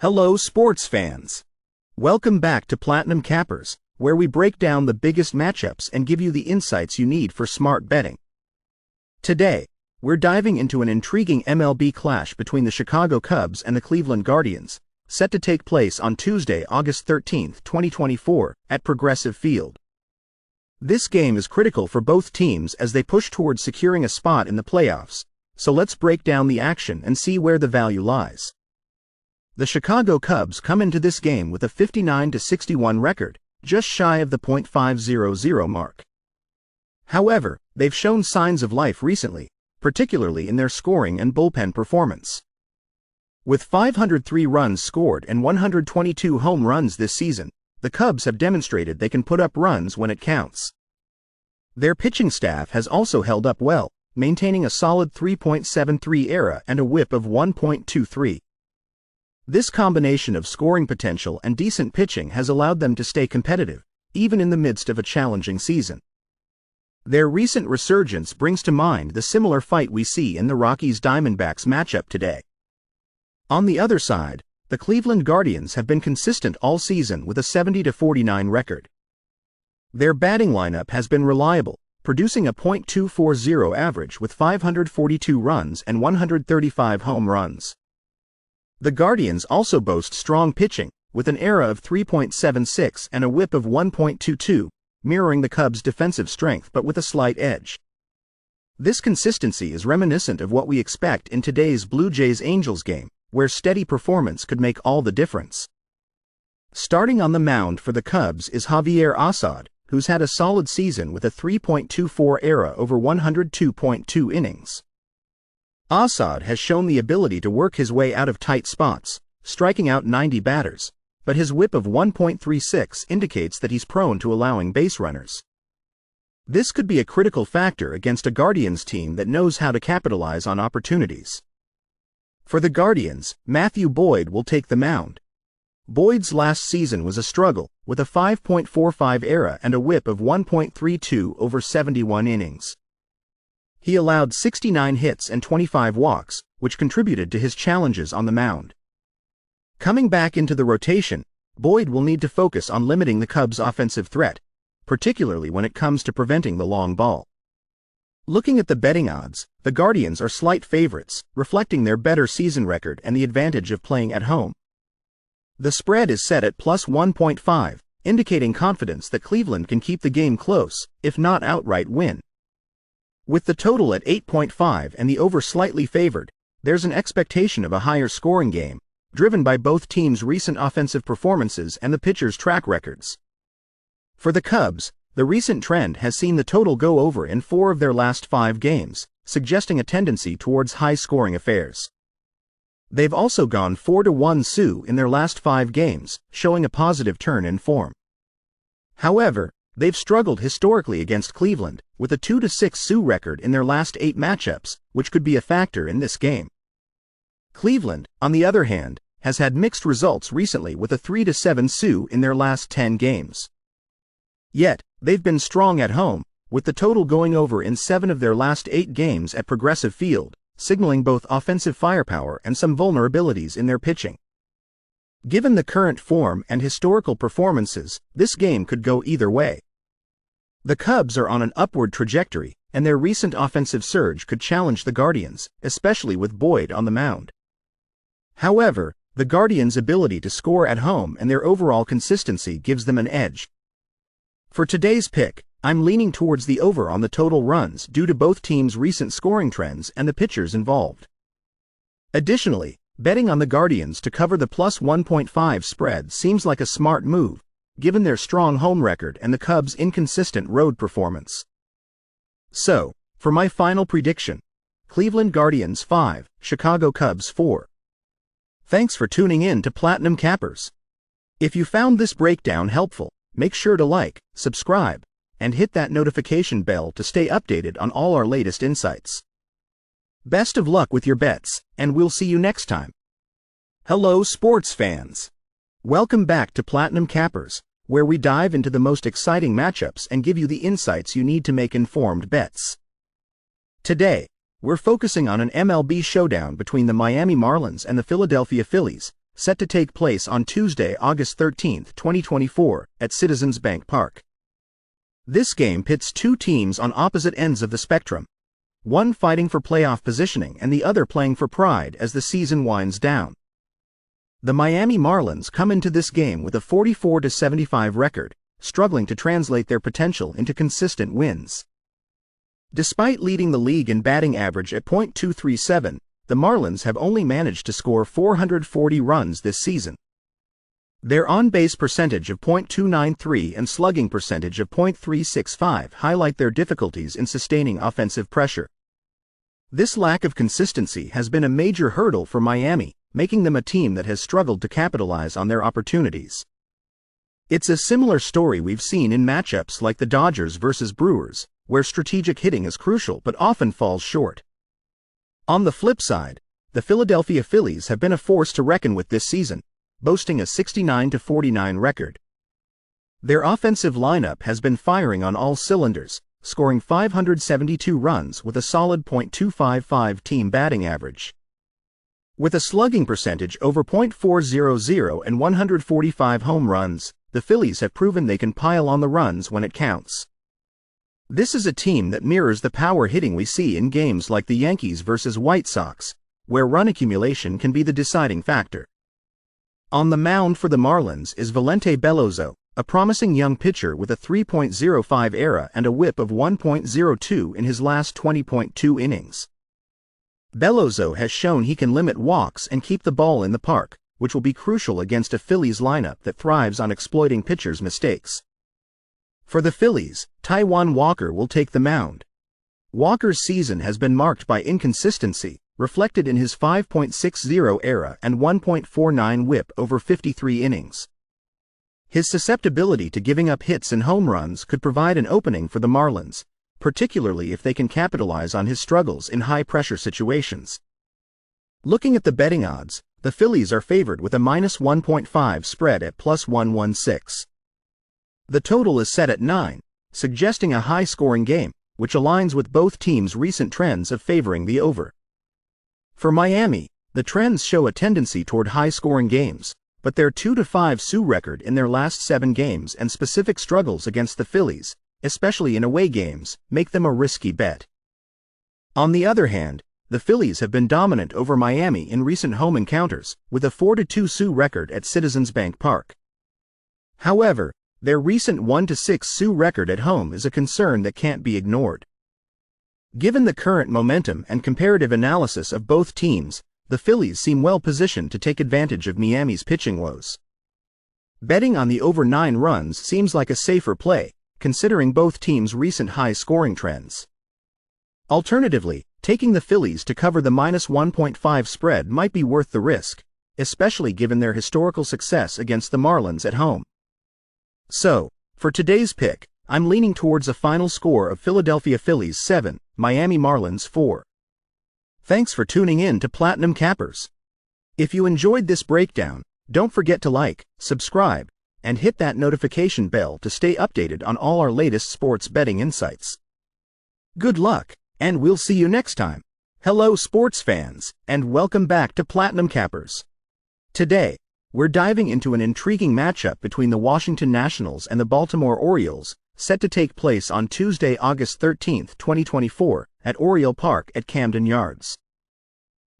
Hello sports fans! Welcome back to Platinum Cappers, where we break down the biggest matchups and give you the insights you need for smart betting. Today, we're diving into an intriguing MLB clash between the Chicago Cubs and the Cleveland Guardians, set to take place on Tuesday, August 13, 2024, at Progressive Field. This game is critical for both teams as they push towards securing a spot in the playoffs, so let's break down the action and see where the value lies. The Chicago Cubs come into this game with a 59-61 record, just shy of the .500 mark. However, they've shown signs of life recently, particularly in their scoring and bullpen performance. With 503 runs scored and 122 home runs this season, the Cubs have demonstrated they can put up runs when it counts. Their pitching staff has also held up well, maintaining a solid 3.73 ERA and a WHIP of 1.23. This combination of scoring potential and decent pitching has allowed them to stay competitive, even in the midst of a challenging season. Their recent resurgence brings to mind the similar fight we see in the Rockies-Diamondbacks matchup today. On the other side, the Cleveland Guardians have been consistent all season with a 70-49 record. Their batting lineup has been reliable, producing a .240 average with 542 runs and 135 home runs. The Guardians also boast strong pitching, with an ERA of 3.76 and a WHIP of 1.22, mirroring the Cubs' defensive strength but with a slight edge. This consistency is reminiscent of what we expect in today's Blue Jays-Angels game, where steady performance could make all the difference. Starting on the mound for the Cubs is Javier Assad, who's had a solid season with a 3.24 ERA over 102.2 innings. Assad has shown the ability to work his way out of tight spots, striking out 90 batters, but his WHIP of 1.36 indicates that he's prone to allowing base runners. This could be a critical factor against a Guardians team that knows how to capitalize on opportunities. For the Guardians, Matthew Boyd will take the mound. Boyd's last season was a struggle, with a 5.45 ERA and a WHIP of 1.32 over 71 innings. He allowed 69 hits and 25 walks, which contributed to his challenges on the mound. Coming back into the rotation, Boyd will need to focus on limiting the Cubs' offensive threat, particularly when it comes to preventing the long ball. Looking at the betting odds, the Guardians are slight favorites, reflecting their better season record and the advantage of playing at home. The spread is set at plus 1.5, indicating confidence that Cleveland can keep the game close, if not outright win. With the total at 8.5 and the over slightly favored, there's an expectation of a higher scoring game, driven by both teams' recent offensive performances and the pitchers' track records. For the Cubs, the recent trend has seen the total go over in 4 of their last 5 games, suggesting a tendency towards high-scoring affairs. They've also gone 4-1 Sioux in their last 5 games, showing a positive turn in form. However, they've struggled historically against Cleveland, with a 2-6 Sioux record in their last 8 matchups, which could be a factor in this game. Cleveland, on the other hand, has had mixed results recently with a 3-7 Sioux in their last 10 games. Yet, they've been strong at home, with the total going over in 7 of their last 8 games at Progressive Field, signaling both offensive firepower and some vulnerabilities in their pitching. Given the current form and historical performances, this game could go either way. The Cubs are on an upward trajectory, and their recent offensive surge could challenge the Guardians, especially with Boyd on the mound. However, the Guardians' ability to score at home and their overall consistency gives them an edge. For today's pick, I'm leaning towards the over on the total runs due to both teams' recent scoring trends and the pitchers involved. Additionally, betting on the Guardians to cover the plus 1.5 spread seems like a smart move, given their strong home record and the Cubs' inconsistent road performance. So, for my final prediction, Cleveland Guardians 5, Chicago Cubs 4. Thanks for tuning in to Platinum Cappers. If you found this breakdown helpful, make sure to like, subscribe, and hit that notification bell to stay updated on all our latest insights. Best of luck with your bets, and we'll see you next time. Hello sports fans! Welcome back to Platinum Cappers, where we dive into the most exciting matchups and give you the insights you need to make informed bets. Today, we're focusing on an MLB showdown between the Miami Marlins and the Philadelphia Phillies, set to take place on Tuesday, August 13, 2024, at Citizens Bank Park. This game pits two teams on opposite ends of the spectrum, one fighting for playoff positioning and the other playing for pride as the season winds down. The Miami Marlins come into this game with a 44-75 record, struggling to translate their potential into consistent wins. Despite leading the league in batting average at .237, the Marlins have only managed to score 440 runs this season. Their on-base percentage of .293 and slugging percentage of .365 highlight their difficulties in sustaining offensive pressure. This lack of consistency has been a major hurdle for Miami, making them a team that has struggled to capitalize on their opportunities. It's a similar story we've seen in matchups like the Dodgers versus Brewers, where strategic hitting is crucial but often falls short. On the flip side, the Philadelphia Phillies have been a force to reckon with this season, boasting a 69-49 record. Their offensive lineup has been firing on all cylinders, scoring 572 runs with a solid .255 team batting average. With a slugging percentage over .400 and 145 home runs, the Phillies have proven they can pile on the runs when it counts. This is a team that mirrors the power hitting we see in games like the Yankees versus White Sox, where run accumulation can be the deciding factor. On the mound for the Marlins is Valente Belloso, a promising young pitcher with a 3.05 ERA and a whip of 1.02 in his last 20.2 innings. Belloso has shown he can limit walks and keep the ball in the park, which will be crucial against a Phillies lineup that thrives on exploiting pitchers' mistakes. For the Phillies, Taijuan Walker will take the mound. Walker's season has been marked by inconsistency, reflected in his 5.60 ERA and 1.49 whip over 53 innings. His susceptibility to giving up hits and home runs could provide an opening for the Marlins, particularly if they can capitalize on his struggles in high-pressure situations. Looking at the betting odds, the Phillies are favored with a -1.5 spread at +116. The total is set at 9, suggesting a high-scoring game, which aligns with both teams' recent trends of favoring the over. For Miami, the trends show a tendency toward high-scoring games, but their 2-5 Sioux record in their last 7 games and specific struggles against the Phillies, especially in away games, make them a risky bet. On the other hand, the Phillies have been dominant over Miami in recent home encounters, with a 4-2 Sioux record at Citizens Bank Park. However, their recent 1-6 Sioux record at home is a concern that can't be ignored. Given the current momentum and comparative analysis of both teams, the Phillies seem well positioned to take advantage of Miami's pitching woes. Betting on the over 9 runs seems like a safer play, considering both teams' recent high-scoring trends. Alternatively, taking the Phillies to cover the -1.5 spread might be worth the risk, especially given their historical success against the Marlins at home. So, for today's pick, I'm leaning towards a final score of Philadelphia Phillies 7, Miami Marlins 4. Thanks for tuning in to Platinum Cappers. If you enjoyed this breakdown, don't forget to like, subscribe, and hit that notification bell to stay updated on all our latest sports betting insights. Good luck, and we'll see you next time. Hello sports fans, and welcome back to Platinum Cappers. Today, we're diving into an intriguing matchup between the Washington Nationals and the Baltimore Orioles, set to take place on Tuesday, August 13, 2024, at Oriole Park at Camden Yards.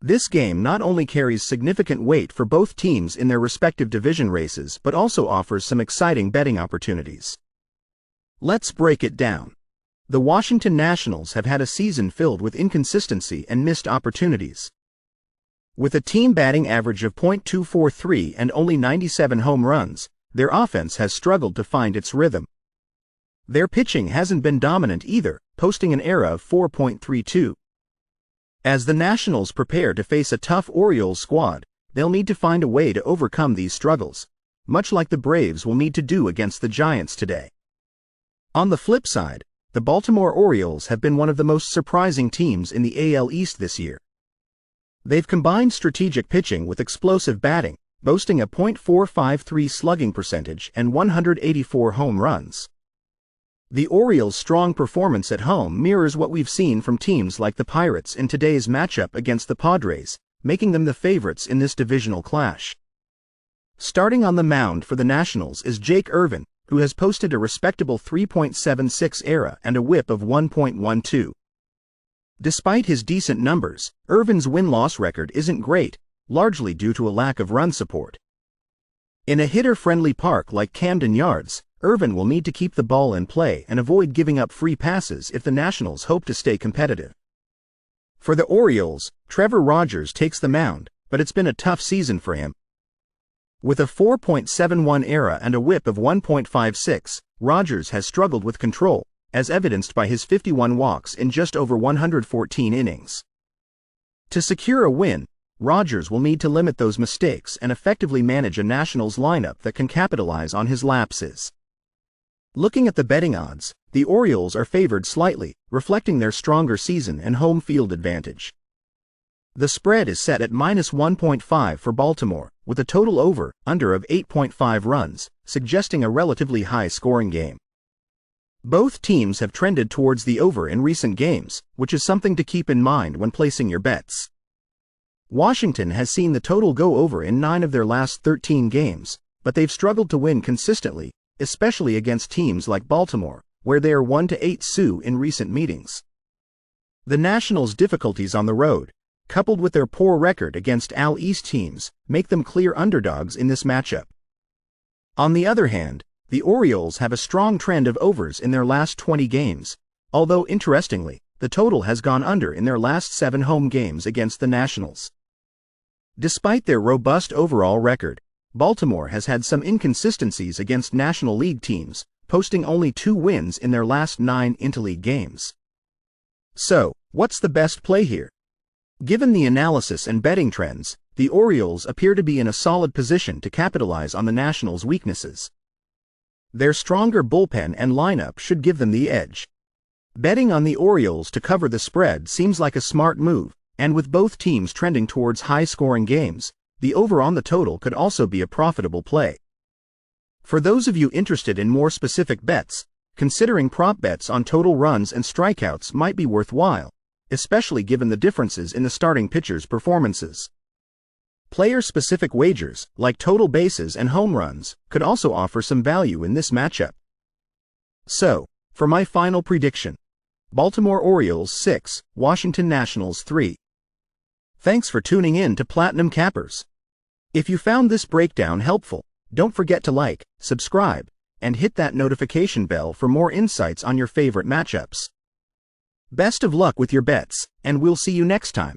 This game not only carries significant weight for both teams in their respective division races but also offers some exciting betting opportunities. Let's break it down. The Washington Nationals have had a season filled with inconsistency and missed opportunities. With a team batting average of .243 and only 97 home runs, their offense has struggled to find its rhythm. Their pitching hasn't been dominant either, posting an ERA of 4.32. As the Nationals prepare to face a tough Orioles squad, they'll need to find a way to overcome these struggles, much like the Braves will need to do against the Giants today. On the flip side, the Baltimore Orioles have been one of the most surprising teams in the AL East this year. They've combined strategic pitching with explosive batting, boasting a .453 slugging percentage and 184 home runs. The Orioles' strong performance at home mirrors what we've seen from teams like the Pirates in today's matchup against the Padres, making them the favorites in this divisional clash. Starting on the mound for the Nationals is Jake Irvin, who has posted a respectable 3.76 ERA and a WHIP of 1.12. Despite his decent numbers, Irvin's win-loss record isn't great, largely due to a lack of run support. In a hitter-friendly park like Camden Yards, Irvin will need to keep the ball in play and avoid giving up free passes if the Nationals hope to stay competitive. For the Orioles, Trevor Rogers takes the mound, but it's been a tough season for him. With a 4.71 ERA and a WHIP of 1.56, Rogers has struggled with control, as evidenced by his 51 walks in just over 114 innings. To secure a win, Rogers will need to limit those mistakes and effectively manage a Nationals lineup that can capitalize on his lapses. Looking at the betting odds, the Orioles are favored slightly, reflecting their stronger season and home field advantage. The spread is set at -1.5 for Baltimore, with a total over/under of 8.5 runs, suggesting a relatively high-scoring game. Both teams have trended towards the over in recent games, which is something to keep in mind when placing your bets. Washington has seen the total go over in 9 of their last 13 games, but they've struggled to win consistently, especially against teams like Baltimore, where they are 1-8 in recent meetings. The Nationals' difficulties on the road, coupled with their poor record against AL East teams, make them clear underdogs in this matchup. On the other hand, the Orioles have a strong trend of overs in their last 20 games, although interestingly, the total has gone under in their last 7 home games against the Nationals. Despite their robust overall record, Baltimore has had some inconsistencies against National League teams, posting only 2 wins in their last 9 interleague games. So, what's the best play here? Given the analysis and betting trends, the Orioles appear to be in a solid position to capitalize on the Nationals' weaknesses. Their stronger bullpen and lineup should give them the edge. Betting on the Orioles to cover the spread seems like a smart move, and with both teams trending towards high-scoring games, the over on the total could also be a profitable play. For those of you interested in more specific bets, considering prop bets on total runs and strikeouts might be worthwhile, especially given the differences in the starting pitchers' performances. Player-specific wagers, like total bases and home runs, could also offer some value in this matchup. So, for my final prediction, Baltimore Orioles 6, Washington Nationals 3. Thanks for tuning in to Platinum Cappers. If you found this breakdown helpful, don't forget to like, subscribe, and hit that notification bell for more insights on your favorite matchups. Best of luck with your bets, and we'll see you next time.